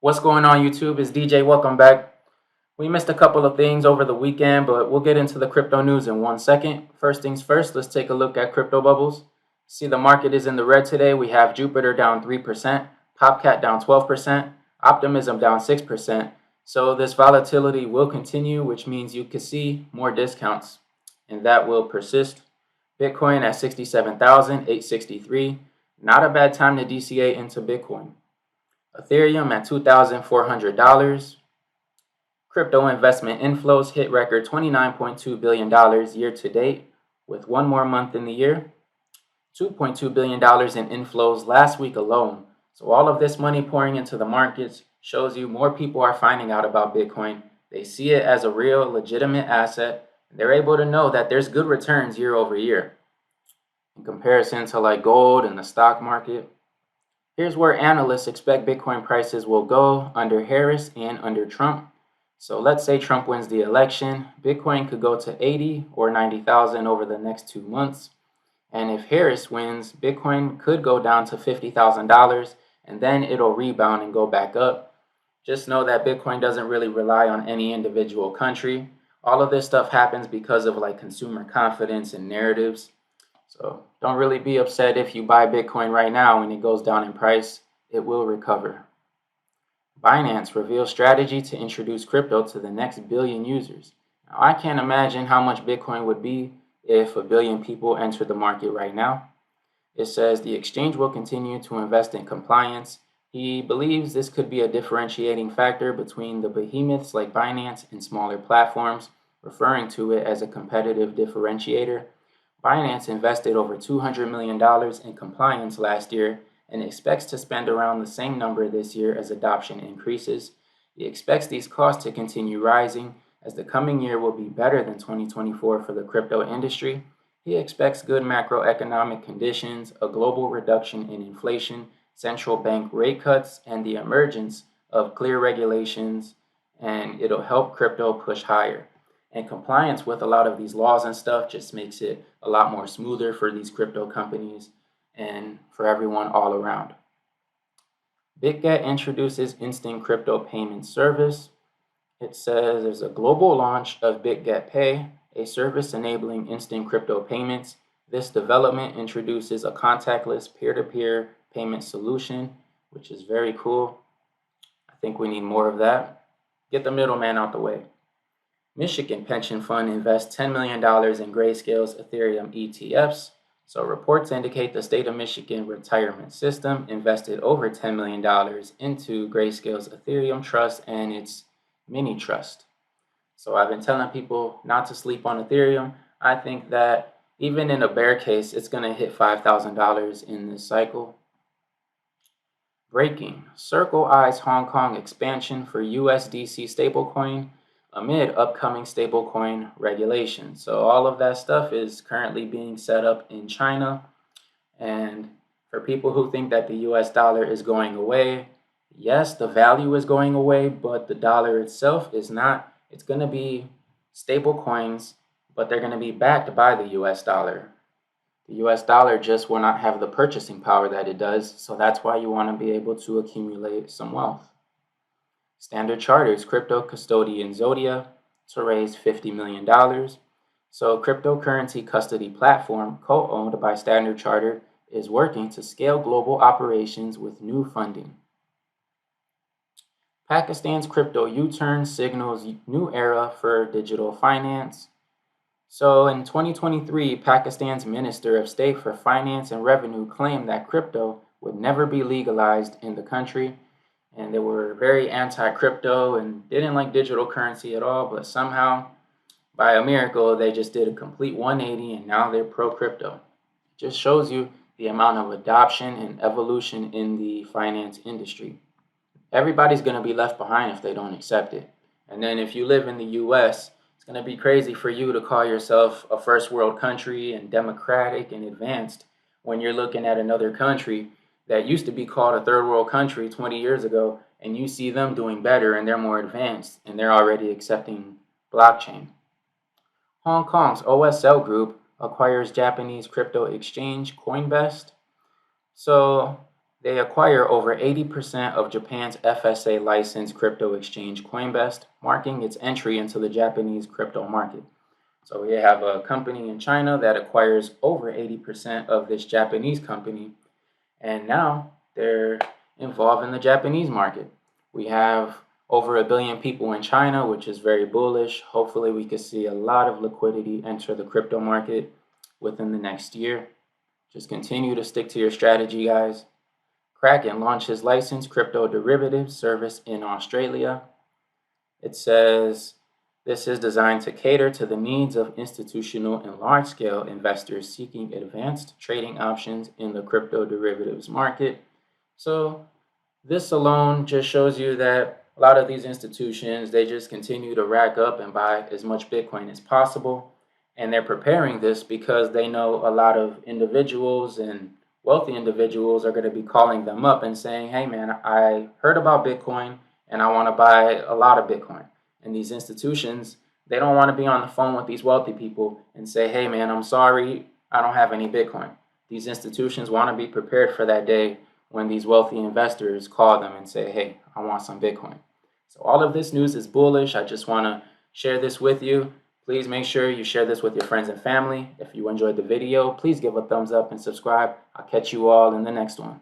What's going on, YouTube? It's DJ. Welcome back. We missed a couple of things over the weekend, but we'll get into the crypto news in 1 second. First things first, let's take a look at crypto bubbles. See, the market is in the red today. We have Jupiter down 3%, Popcat down 12%, Optimism down 6%. So this volatility will continue, which means you could see more discounts, and that will persist. Bitcoin at 67,863. Not a bad time to DCA into Bitcoin. Ethereum at $2,400. Crypto investment inflows hit record $29.2 billion year to date, with one more month in the year. $2.2 billion in inflows last week alone. So all of this money pouring into the markets shows you more people are finding out about Bitcoin. They see it as a real, legitimate asset. And they're able to know that there's good returns year over year. In comparison to like gold and the stock market, here's where analysts expect Bitcoin prices will go under Harris and under Trump. So let's say Trump wins the election, Bitcoin could go to 80 or 90,000 over the next 2 months. And if Harris wins, Bitcoin could go down to $50,000 and then it'll rebound and go back up. Just know that Bitcoin doesn't really rely on any individual country. All of this stuff happens because of like consumer confidence and narratives. So don't really be upset if you buy Bitcoin right now and it goes down in price. It will recover. Binance reveals strategy to introduce crypto to the next billion users. Now, I can't imagine how much Bitcoin would be if a billion people enter the market right now. It says the exchange will continue to invest in compliance. He believes this could be a differentiating factor between the behemoths like Binance and smaller platforms, referring to it as a competitive differentiator. Binance invested over $200 million in compliance last year and expects to spend around the same number this year as adoption increases. He expects these costs to continue rising as the coming year will be better than 2024 for the crypto industry. He expects good macroeconomic conditions, a global reduction in inflation, central bank rate cuts, and the emergence of clear regulations, and it'll help crypto push higher. And compliance with a lot of these laws and stuff just makes it a lot more smoother for these crypto companies and for everyone all around. BitGet introduces instant crypto payment service. It says there's a global launch of BitGet Pay, a service enabling instant crypto payments. This development introduces a contactless peer-to-peer payment solution, which is very cool. I think we need more of that. Get the middleman out the way. Michigan Pension Fund invests $10 million in Grayscale's Ethereum ETFs. So reports indicate the state of Michigan retirement system invested over $10 million into Grayscale's Ethereum trust and its mini trust. So I've been telling people not to sleep on Ethereum. I think that even in a bear case, it's going to hit $5,000 in this cycle. Breaking. Circle eyes Hong Kong expansion for USDC stablecoin amid upcoming stablecoin regulations. So all of that stuff is currently being set up in China. And for people who think that the US dollar is going away, yes, the value is going away, but the dollar itself is not. It's going to be stable coins, but they're going to be backed by the US dollar. The US dollar just will not have the purchasing power that it does. So that's why you want to be able to accumulate some wealth. Standard Chartered's crypto custodian Zodia to raise $50 million. So cryptocurrency custody platform co-owned by Standard Chartered is working to scale global operations with new funding. Pakistan's crypto U-turn signals new era for digital finance. So in 2023, Pakistan's Minister of State for Finance and Revenue claimed that crypto would never be legalized in the country. And they were very anti-crypto and didn't like digital currency at all. But somehow, by a miracle, they just did a complete 180 and now they're pro-crypto. It just shows you the amount of adoption and evolution in the finance industry. Everybody's going to be left behind if they don't accept it. And then if you live in the US, it's going to be crazy for you to call yourself a first world country and democratic and advanced when you're looking at another country that used to be called a third world country 20 years ago, and you see them doing better and they're more advanced and they're already accepting blockchain. Hong Kong's OSL Group acquires Japanese crypto exchange Coinbest. So They acquire over 80% of Japan's FSA licensed crypto exchange Coinbase, marking its entry into the Japanese crypto market. So we have a company in China that acquires over 80% of this Japanese company, and now they're involved in the Japanese market. We have over 1 billion people in China, which is very bullish. Hopefully, we could see a lot of liquidity enter the crypto market within the next year. Just continue to stick to your strategy, guys. Kraken launches licensed crypto derivatives service in Australia. It says this is designed to cater to the needs of institutional and large-scale investors seeking advanced trading options in the crypto derivatives market. So this alone just shows you that a lot of these institutions, they just continue to rack up and buy as much Bitcoin as possible. And they're preparing this because they know a lot of individuals and wealthy individuals are going to be calling them up and saying, hey man, I heard about Bitcoin and I want to buy a lot of Bitcoin. And these institutions, they don't want to be on the phone with these wealthy people and say, hey man, I'm sorry, I don't have any Bitcoin. These institutions want to be prepared for that day when these wealthy investors call them and say, hey, I want some Bitcoin. So all of this news is bullish. I just want to share this with you. Please make sure you share this with your friends and family. If you enjoyed the video, please give a thumbs up and subscribe. I'll catch you all in the next one.